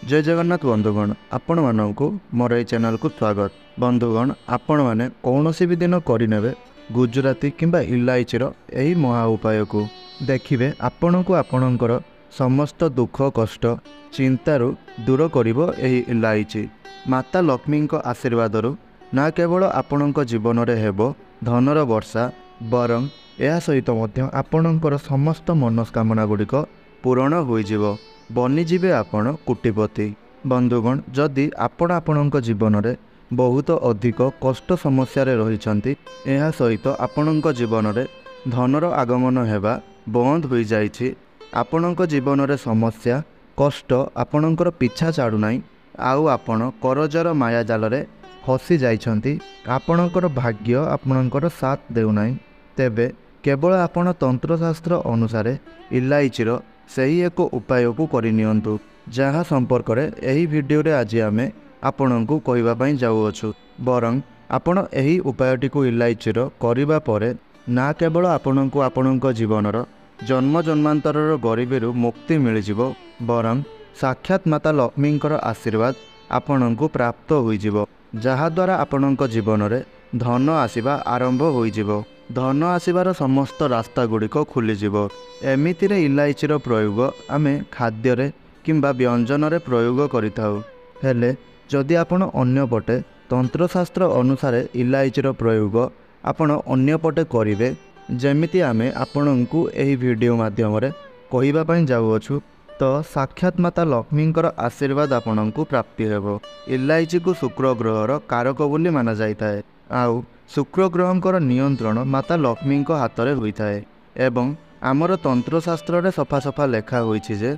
जय जगन्नाथ बंधुगण आपण मानक मोर ये चैनल को स्वागत। बंधुगण आपण मैंने कौन भी दिन करें गुजराती किंबा इलायचीर यही महा उपाय को देखिए आपण को आपणकर समस्त दुख कष्ट चिंतारू दूर करिवो एही इलायची। माता लक्ष्मी आशीर्वाद ना केवल आपण जीवन में हेबो धनर वर्षा बरं यह सहित आपणकर समस्त मनस्कामना गुड़िक पूरण होइजिवो बनीजिबे आपण कोटिपति। बंधुगण जदि आपण आपणक जीवन में बहुत अधिक कष्ट समस्या रही यह सहित आपणक जीवन में धनर आगमन हेबा बंद हो जाइछि आपणक जीवन में समस्या कष्ट आपणकर पिछा छाड़ू नाही आउ आपण करजर माया जाल रे फसी जाइछंती आपणकर भाग्य आपणकर साथ देउनाई तेबे केवल आपण तंत्रशास्त्र अनुसार इलायचीर सही एक उपाय को करनियंतु जहाँ संपर्क में यही वीडियो रे आज आमे आपण को कहवाई जाऊँ बरं आपण यही उपायटी को इलायचीर करने पर ना केवल आपण को आपणक जीवनर जन्म जन्मांतर गरीबी मुक्ति मिल बरं साक्षात माता लक्ष्मी आशीर्वाद आपण को प्राप्त हो जहाद्वारा आपणक जीवन में धन आसवा आरंभ हो धन आसबार समस्त रास्ता गुड़िक खोलीजिव। एमितिरे इलायचीर प्रयोग आमे खाद्य किंबा व्यंजन रे प्रयोग करिथाउ हेले जदि आपण अन्य पटे तंत्रशास्त्र अनुसार इलायचीर प्रयोग आपण अन्य पटे करिवे जेमिति आमे आपणंकु एही वीडियो माध्यम रे कहिबा पई जाउछु तो साक्षात माता लक्ष्मींकर आशीर्वाद आपणंकु प्राप्ति हेबो। इलायची को शुक्र ग्रहर कारक बोली माना जाइताए आउ शुक्र ग्रहंकर नियंत्रण माता लक्ष्मी हाथ में होता है एवं आमर तंत्रशास्त्र रे सफा सफा लेखा होइछि जे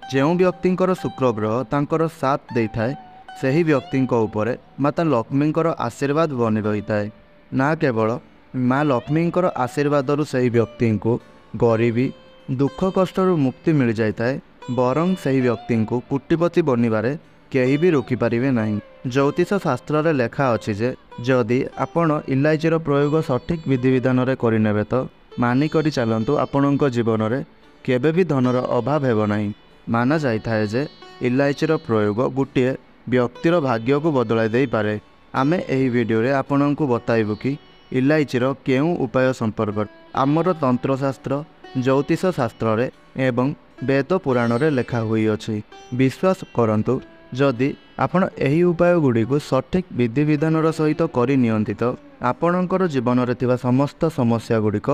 जो व्यक्तिंकर शुक्र ग्रह तांकर साथ दे थाए सही व्यक्ति उपरे माता लक्ष्मींकर आशीर्वाद बनी रही है। ना केवल माँ लक्ष्मींकर आशीर्वाद सही व्यक्ति को गरीबी दुख कष्ट मुक्ति मिल जाए बरं सही व्यक्ति को कोटिपति बनवारे केही भी रोकिपारे ना। ज्योतिष शास्त्र रे लेखा अच्छी जे जदि आपण इलायचीर प्रयोग सठिक विधि विधान रे करिनेबे तो मानिकरी चलतु आपणक जीवन में केबे भी धनर अभाव हेब नाही। माना जाइथाए जे इलायचीर प्रयोग गोटे व्यक्तिर भाग्य को बदलाई दे पारे। आमे एही वीडियो रे आपणंकु बताइबु कि इलायचीर केउ उपाय संपर्क आमर तंत्रशास्त्र ज्योतिष शास्त्र रे एवं वेद पुराण रे लेखा हुई अछि। विश्वास करंतु जदि आपण एही उपाय गुड़ी को सठिक विधि विधान सहित करि नियंति तो आपणकर जीवन में थिबा समस्त समस्या गुड़िक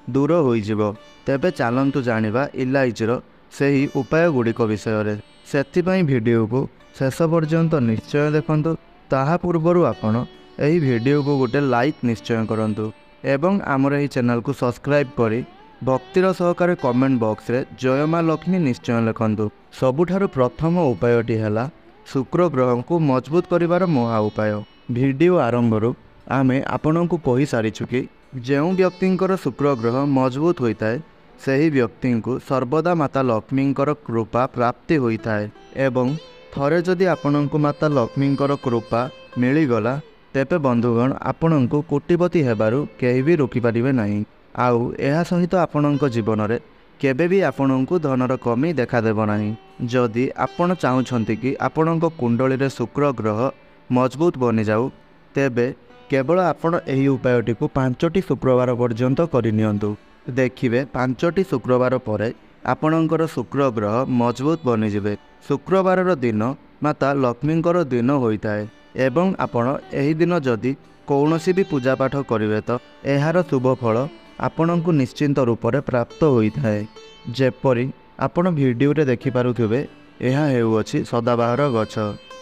दूर होइजिवो। तेबे चलंतु जानिबा इलायचीर सही उपाय गुड़िक विषय रे। सेथिपई वीडियो को शेष पर्यंत निश्चय देखंतु ताहा पूर्वरु आपण एही वीडियो को गोटे लाइक निश्चय करंतु एवं आमर एही चैनल को सब्सक्राइब करी भक्तिर सहकारे कमेंट बॉक्स रे जय माँ लक्ष्मी निश्चय लिखंतु। सबुठारु प्रथम उपायटी हैला शुक्र ग्रह को मजबूत करिवार महा उपाय। वीडियो आरंभरू आमे आपणंकु कहि सारिछु कि जेउ व्यक्तिंकर शुक्र ग्रह मजबूत होता है सही व्यक्ति को सर्वदा माता लक्ष्मींकर कृपा प्राप्ति होता है एवं थरे जदि आपणंकु माता लक्ष्मींकर कृपा मिलीगला तेपे बंधुगण आपणंकु कोटिपति हेबारु केही भी रोकी पारिबे नाही। आउ एहा सहित आपणंक जीवन में केबे भी आपणंकु धनर कमी देखा देब नाही। जदि आपण चाहुछंती कि आपणंक कुंडली रे शुक्र ग्रह मजबूत बनी जाऊ तेबे केवल आपण एही उपायटी को 5टी शुक्रवार पर्यंत करिनियंतु। देखिबे 5टी शुक्रवार परे आपणंकर शुक्र ग्रह मजबूत बनी जिवे। शुक्रवार दिन माता लक्ष्मींकर दिन होता है एवं आपण एही दिन जदि कौनसी भी पूजा पाठ करिवे तो एहार शुभ फल आपणंकु निश्चिंत रूप से प्राप्त होता है। जेपरी आपण वीडियो रे देखि पारुथिबे एहा हेउअछि सदाबाहर गछ।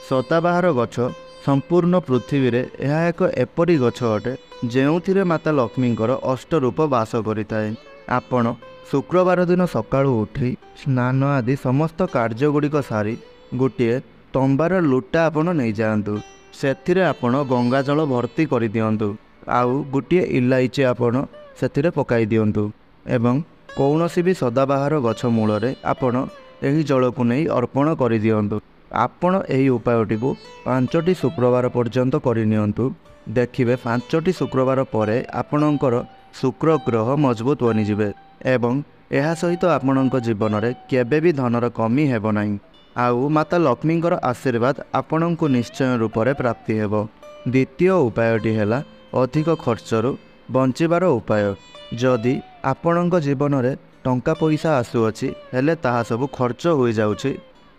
सदाबाहर गछ संपूर्ण पृथ्वी रे एहा एक एपरी गछ अटे जेउथिरे माता लक्ष्मींकर अष्टरूप वास करिताए। आपण शुक्रवार दिन सकाळु उठी स्नान आदि समस्त कार्य गुड़िक सारी गोटे तंबार लुटा आपण नहीं जातु सेथिरे आपण गंगा जल भर्ती कर दियंतु आउ गोटे इलायची आपण सेथिरे पकाई दियंतु एवं कौनसी भी सदाबाहर गछ मूल आपण एही जल को नहीं अर्पण कर दियंतु। आपण एही उपायटी को 5टी शुक्रवार पर्यंत करनियंतु। देखिबे 5टी शुक्रवार परे आपणंकर शुक्र ग्रह मजबूत बनी जिवे एवं एहा सहित आपणंक जीवन में केबे भी धनर कमी हेब नाही। आउ माता लक्ष्मींकर आशीर्वाद आपणଙ୍କୁ निश्चय रूप से प्राप्ति हेबो। द्वितीय उपायटी है अधिक खर्चरू बंचिबार उपाय। जदि आपणଙ୍କ जीवन में टंका पैसा आसुअछि हेले ताहा सब खर्च हो जाउछि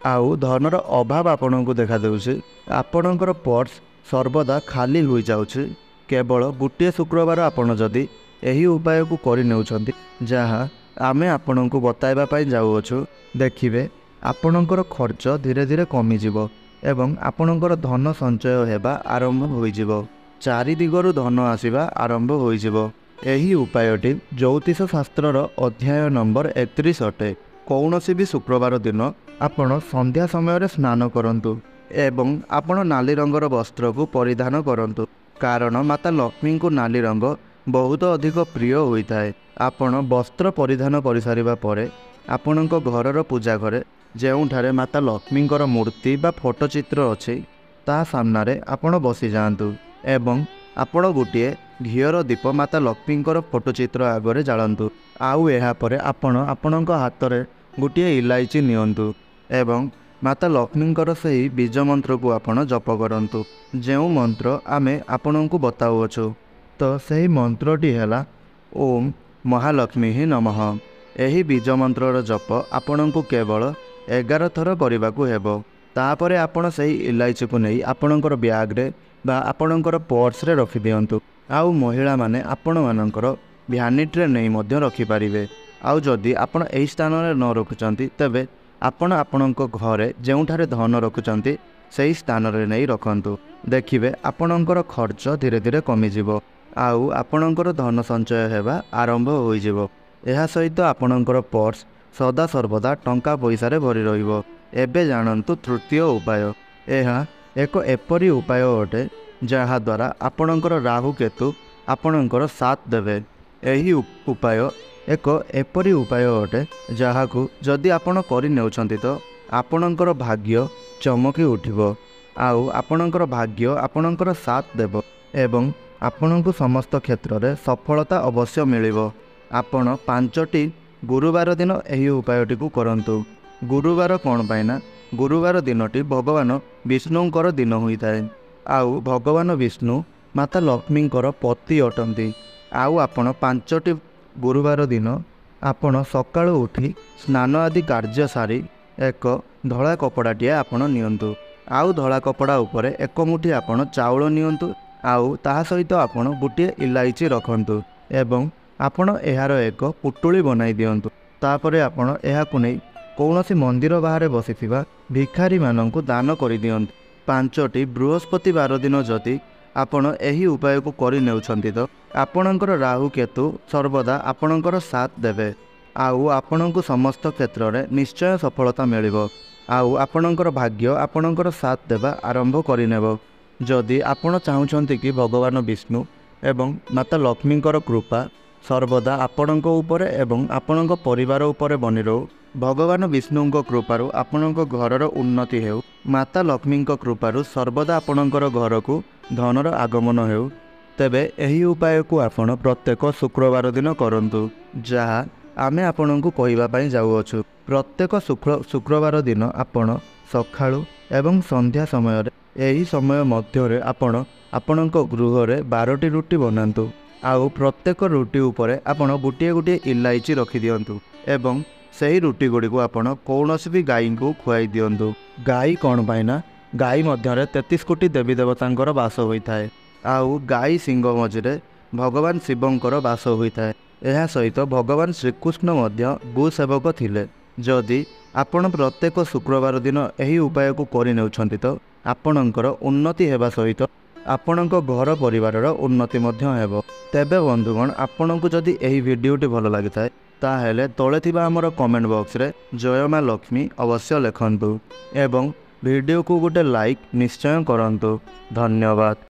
आउ धनर अभाव आपणଙ୍କୁ देखा देउछि, आपणଙ୍କର पर्स सर्वदा खाली हो जाउछि। केवल गोटे शुक्रवार आपण जदि एही उपाय को करि नेउछन्ति जहाँ आमे आपणଙ୍କୁ बताइबा पई जाउअछु, देखिबे आपणଙ୍କର खर्च धीरे धीरे कमी जिवो एवं आपणଙ୍କର धन संचय हेबा आरंभ होई जिवो। चारि दिगरु धन आसीबा आरंभ होई जिवो। एही उपायटी ज्योतिष शास्त्रर अध्याय नंबर 31 अटे। कौनसी भी शुक्रवार दिन आपण संध्या समय स्नान करंतु एवं आपण नाली रंगर वस्त्र को परिधान करंतु, कारण माता लक्ष्मी को नाली रंग बहुत अधिक प्रिय होता है। आपण वस्त्र परिधान कर सारिबा परे आपणଙ୍କ घरर पूजा घरे ଯେଉଁଠାରେ माता लक्ष्मींकर मूर्ति बा फोटोचित्र अच्छे ता सामने आपण बसी जातु एवं आपण गोटे घीर दीप माता लक्ष्मींकर फोटोचित्र आगे जालतु। आउ यापर आपण आपणଙ୍କ हाथ गोटे इलायची नियंतु एवं माता लक्ष्मींकर सही बीज मंत्र को आपण जप करंतु। जो मंत्र आमे आपणଙ୍କୁ बताउअछु तो सही मंत्रटी है ओम महालक्ष्मी ही नमः। एही बीज मंत्रर जप आपणଙ୍କୁ केवल 11 थर करने को हेबो। तापरे आपण सही इलायची को नहीं आपणଙ୍କର ब्याग्रे बा आपणଙ୍କର पर्स रे रखि दियंतु। आउ महिला माने आपण मानकर भ्यानिटी नहीं मध्य रखिपारे। आउ जदि आपण एही स्थान रे न रखुचंती तेबे आपण आपणଙ୍କ घरे जेउठारे धन रखुचंती सही स्थान रे नहीं रखंतु। देखिबे आपणଙ୍କର खर्च धीरे धीरे कमी जिवो आउ आपणଙ୍କର धन संचय हेबा आरंभ होई जिवो। एहा सहित आपणଙ୍କର पर्स सदा सर्वदा टंका पैसा रे भरी रहिबो। एबे जानंतु तृतीय उपाय। एहा एक एपरी उपाय अटे जहा द्वारा आपणଙ୍କର राहु केतु आपणଙ୍କର साथ देवे। एही उपाय एक एपरी उपाय अटे जहाकु जदि आपण करि नेउछंती तो आपणଙ୍କର भाग्य चमकी उठिबो आउ आपणଙ୍କର भाग्य आपणଙ୍କର साथ देबो एवं आपणଙ୍କୁ समस्त क्षेत्र में सफलता अवश्य मिलिबो। आपण 5टी गुरुवार दिन एही उपायटी को करंतु। गुरुवार कौन पाइना गुरुवार दिनटी भगवान विष्णुंकर दिन होता है। आउ भगवान विष्णु माता लक्ष्मींकर पति अटंती। आउ आपण 5टी गुरुवार दिन आपण सकाळु उठी स्नान आदि कार्य सारी एक धला कपड़ाटिए आपण नियंतु। आउ धला कपड़ा उपरे एक मुठी आपण चाउल नियंतु आउ ताहा सहित आपण गोटे इलायची रखंतु एवं आपण एहार एक पुटुली बनाई दियंतु। तापरे आपण एहाकु नै कौनसी मंदिर बाहर बसिथिबा भिखारी मानंकु दान करि दियंतु। 5टी बृहस्पतिवार दिन जदि आपण एही उपाय को करि नेउछंती तो आपणଙ୍କର राहु केतु सर्वदा आपणଙ୍କର साथ देवे आउ आपणଙ୍କୁ समस्त क्षेत्र में निश्चय सफलता मिलिबो आउ आपणଙ୍କର भाग्य आपणଙ୍କର साथ देवा आरंभ करिनेबो। जदि आपण चाहुछंती कि भगवान विष्णु एवं माता लक्ष्मींकर कृपा सर्वदा आपणଙ୍କ उपरे एवं आपणଙ୍କ परिवार उपरे बनि रहू, भगवान विष्णुंक कृपारु आपणଙ୍କ घरर उन्नति हेउ, माता लक्ष्मींक कृपारु सर्वदा आपणଙ୍କର घर को धनर आगमन हेउ, तेबे एही उपाय को आपण प्रत्येक शुक्रवार दिन करंतु जहा आमे आपणଙ୍କୁ कहिबा पई जाउअछु। प्रत्येक शुक्रवार दिन आपण सखाळु एवं संध्या समय एही समय मध्य आपण आपणଙ୍କ गृह रे 12टी रुटी बनांतु आउ प्रत्येक रुटी उपरे आपण गोटे गोटे इलायची रखि दियंतु एवं सही रुटी गुड़ी को आपण कौनसी भी गाई को खुआई दियंतु। गाई कौन पाइना गाई मध्य 33 कोटी देवी देवतांकर वास होता है आउ गाई सिंह मझिरे भगवान शिवंकर वास होता है। यह सहित भगवान श्रीकृष्ण मध्य गोसेवक थिले। जदि आपण प्रत्येक शुक्रवार दिन एही उपाय को करि नेउछंती तो आपणଙ୍କର उन्नति हेबा सहित आपणଙ୍କ घर परिवार उन्नति मध्य हेबो। तेबे बंधुगण आपणଙ୍କୁ जदि एही वीडियोटी भल लागिथाय ताहेले तळे थिबा हमर कमेंट बॉक्स रे जय मां लक्ष्मी अवश्य लिखंतु एवं वीडियो को गोटे लाइक निश्चय करंतु। धन्यवाद।